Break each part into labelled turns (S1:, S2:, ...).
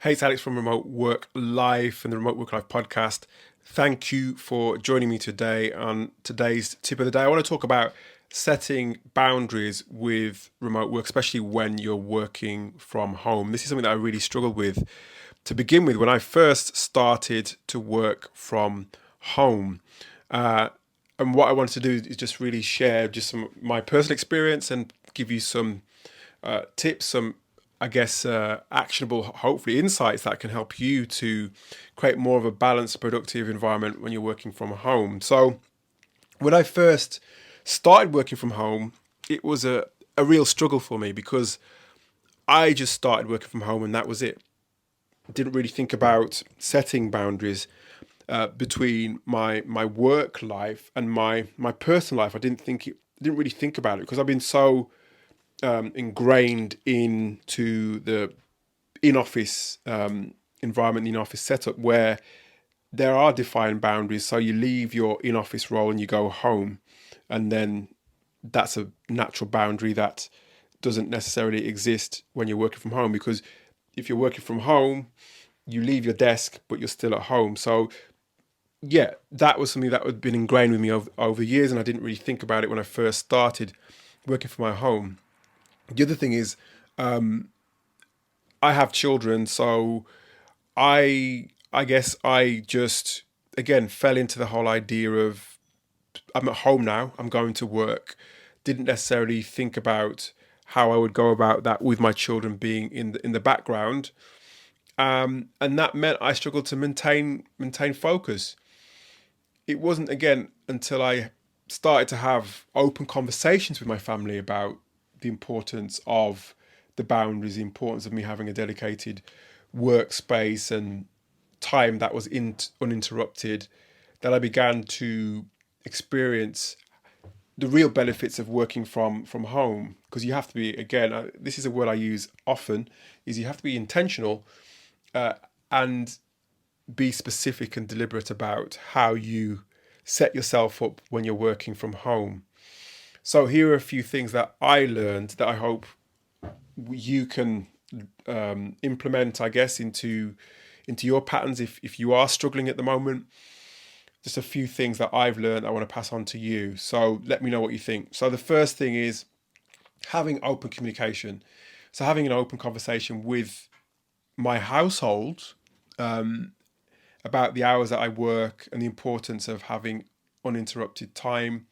S1: Hey, it's Alex from Remote Work Life and the Remote Work Life podcast. Thank you for joining me today on today's tip of the day. I want to talk about setting boundaries with remote work, especially when you're working from home. This is something that I really struggled with to begin with when I first started to work from home. And what I wanted to do is just really share just some of my personal experience and give you some tips, some actionable, hopefully, insights that can help you to create more of a balanced, productive environment when you're working from home. So, when I first started working from home, it was a real struggle for me because I just started working from home and that was it. Didn't really think about setting boundaries between my work life and my personal life. Didn't really think about it because I've been so ingrained into the in-office environment, the in-office setup, where there are defined boundaries. So you leave your in-office role and you go home, and then that's a natural boundary that doesn't necessarily exist when you're working from home. Because if you're working from home, you leave your desk, but you're still at home. So yeah, that was something that had been ingrained with me over years, and I didn't really think about it when I first started working from my home. The other thing is, I have children, so I guess I just again fell into the whole idea of I'm at home now, I'm going to work. Didn't necessarily think about how I would go about that with my children being in the background, and that meant I struggled to maintain focus. It wasn't again until I started to have open conversations with my family about the importance of the boundaries, the importance of me having a dedicated workspace and time that was uninterrupted, that I began to experience the real benefits of working from home. Because you have to be, again, this is a word I use often, is you have to be intentional and be specific and deliberate about how you set yourself up when you're working from home. So here are a few things that I learned that I hope you can implement, I guess, into your patterns if you are struggling at the moment. Just a few things that I've learned I want to pass on to you. So let me know what you think. So the first thing is having open communication. So having an open conversation with my household about the hours that I work and the importance of having uninterrupted time.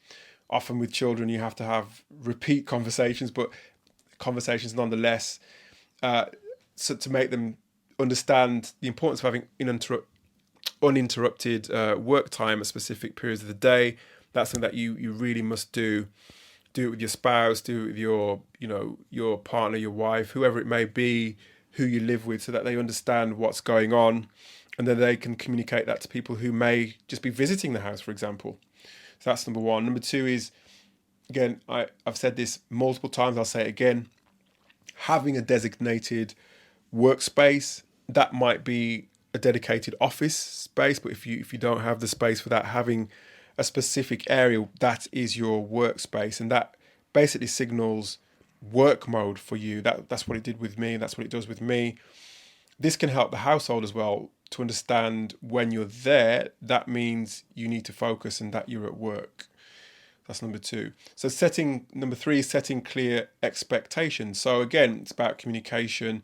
S1: Often with children, you have to have repeat conversations, but conversations nonetheless, so to make them understand the importance of having uninterrupted work time at specific periods of the day. That's something that you really must do. Do it with your spouse, do it with your partner, your wife, whoever it may be, who you live with, so that they understand what's going on, and then they can communicate that to people who may just be visiting the house, for example. So that's number one. Number two is, again, I've said this multiple times, I'll say it again, having a designated workspace. That might be a dedicated office space, but if you don't have the space for that, having a specific area that is your workspace, and that basically signals work mode for you. That's what it did with me. That's what it does with me. This can help the household as well to understand when you're there, that means you need to focus and that you're at work. That's number two. So number three is setting clear expectations. So again, it's about communication,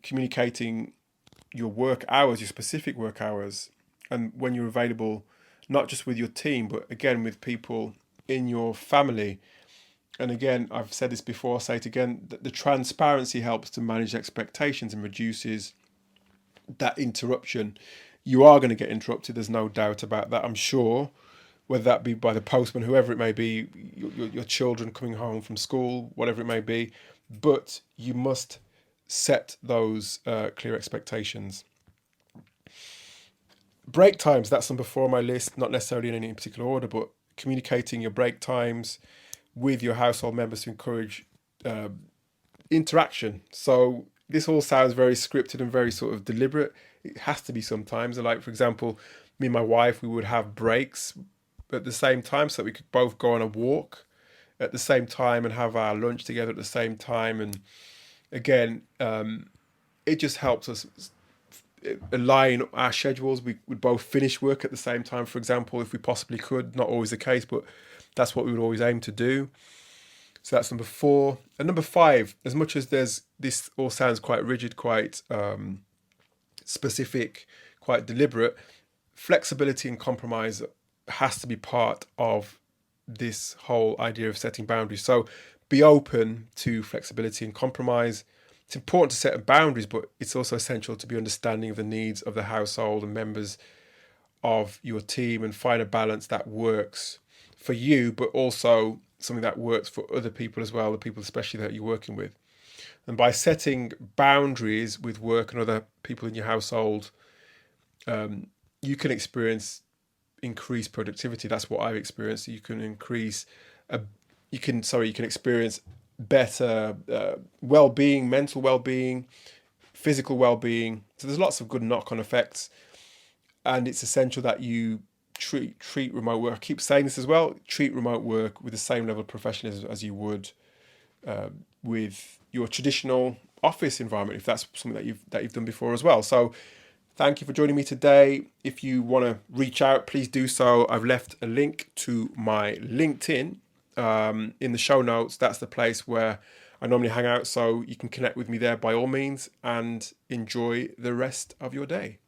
S1: communicating your work hours, your specific work hours, and when you're available, not just with your team, but again with people in your family. And again, I've said this before, I'll say it again, that the transparency helps to manage expectations and reduces that interruption. You are going to get interrupted, there's no doubt about that, I'm sure, whether that be by the postman, whoever it may be, your children coming home from school, whatever it may be. But you must set those clear expectations. Break times, that's number four on my list, not necessarily in any particular order, but communicating your break times with your household members to encourage interaction. So this all sounds very scripted and very sort of deliberate. It has to be sometimes. Like, for example, me and my wife, we would have breaks at the same time so that we could both go on a walk at the same time and have our lunch together at the same time. And again, it just helps us align our schedules. We would both finish work at the same time, for example, if we possibly could. Not always the case, but that's what we would always aim to do. So that's number 4. And number 5, as much as this all sounds quite rigid, quite specific, quite deliberate, flexibility and compromise has to be part of this whole idea of setting boundaries. So be open to flexibility and compromise. It's important to set boundaries, but it's also essential to be understanding of the needs of the household and members of your team and find a balance that works for you, but also something that works for other people as well, the people especially that you're working with. And by setting boundaries with work and other people in your household, you can experience increased productivity. That's what I've experienced. You can experience better well-being, mental well-being, physical well-being. So there's lots of good knock-on effects, and it's essential that you treat remote work. I keep saying this as well. Treat remote work with the same level of professionalism as you would with your traditional office environment, if that's something that you've done before as well. So thank you for joining me today. If you want to reach out, please do so. I've left a link to my LinkedIn in the show notes. That's the place where I normally hang out, so you can connect with me there by all means, and enjoy the rest of your day.